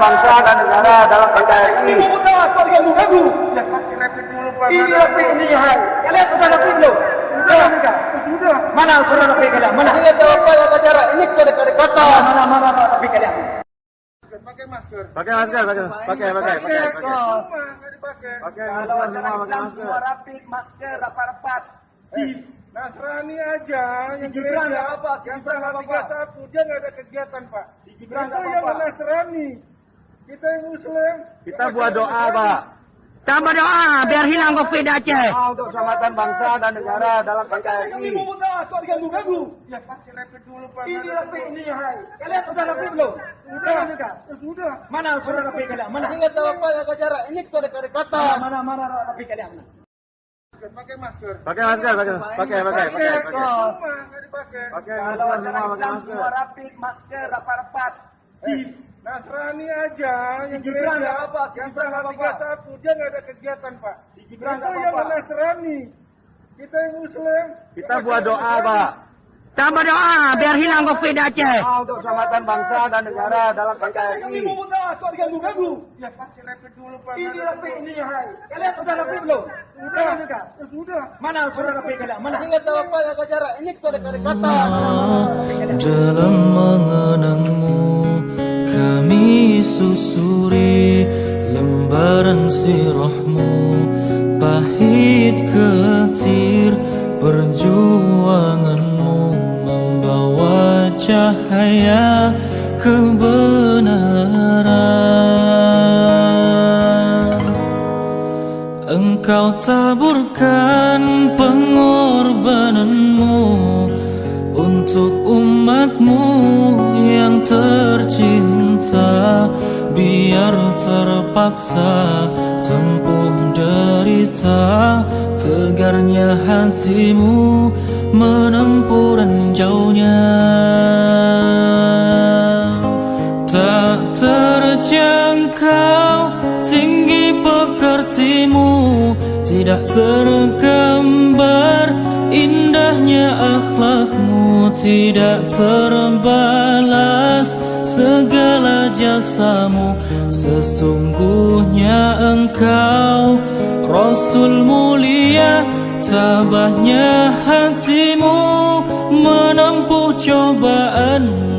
bangsa dan negara dalam NKRI. Ini mau apa ganggu-ganggu? Ya pakai rapid dulu Pak. Ini rapid ini hai. Kalian sudah rapid belum? Sudah. Mana surat rapid kalian? Mana? Ini tahu apa yang bicara? Ini kode-kode kota. Mana rapid kalian? Pakai masker. Pakai masker, pakai. Kalau acara Islam semua rapid, masker, rapat-rapat. Nasrani aja Si yang Gibran gereja, nggak apa, si yang Gibran tanggal nggak apa. 31 dia nggak ada kegiatan Pak. Si Gibran Itu nggak yang apa-apa. Nasrani, kita yang Muslim. Kita buat doa, Pak. Kita berdoa biar hilang COVID Aceh. Doa untuk keselamatan bangsa dan negara dalam Ini NKRI. mau apa ganggu-ganggu? Ya pakai rapid dulu Pak. Ini rapid ini hai. Kalian sudah rapid belum? Sudah. Mana surat rapid kalian? Mana? Ini tahu apa yang bicara? Ini kode-kode kota. Mana rapid kalian? Pakai masker. Pakai masker, pakai. Kalau acara Islam semua rapid, masker, rapat-rapat. Nasrani aja Si yang Gibran gereja, nggak apa, si yang Gibran tanggal nggak apa. 31 dia nggak ada kegiatan Pak. Si Gibran Itu nggak yang apa-apa. Nasrani, kita yang Muslim. Kita buat doa, Pak. Kita berdoa biar hilang COVID Aceh. Doa untuk keselamatan bangsa dan negara dalam Ini NKRI. mau apa ganggu-ganggu? Ya pakai rapid dulu Pak. Ini rapid ini hai. Kalian sudah rapid belum? Sudah. Mana surat rapid kalian? Mana? Ini tahu apa yang bicara? Ini kode-kode kota. Dalam mengenangmu kami susuri lembaran sirahmu, pahit ketir perjuanganmu membawa cahaya kebenaran. Engkau taburkan pengorbananmu untuk umatmu yang tercinta, biar terpaksa tempuh derita, tegarnya hatimu menempuh ranjaunya. Tak terjangkau tinggi pekertimu, tidak tergambar indahnya akhlakmu, tidak terbalas segala jasamu. Sesungguhnya engkau Rasul mulia, tabahnya hatimu menempuh cobaan.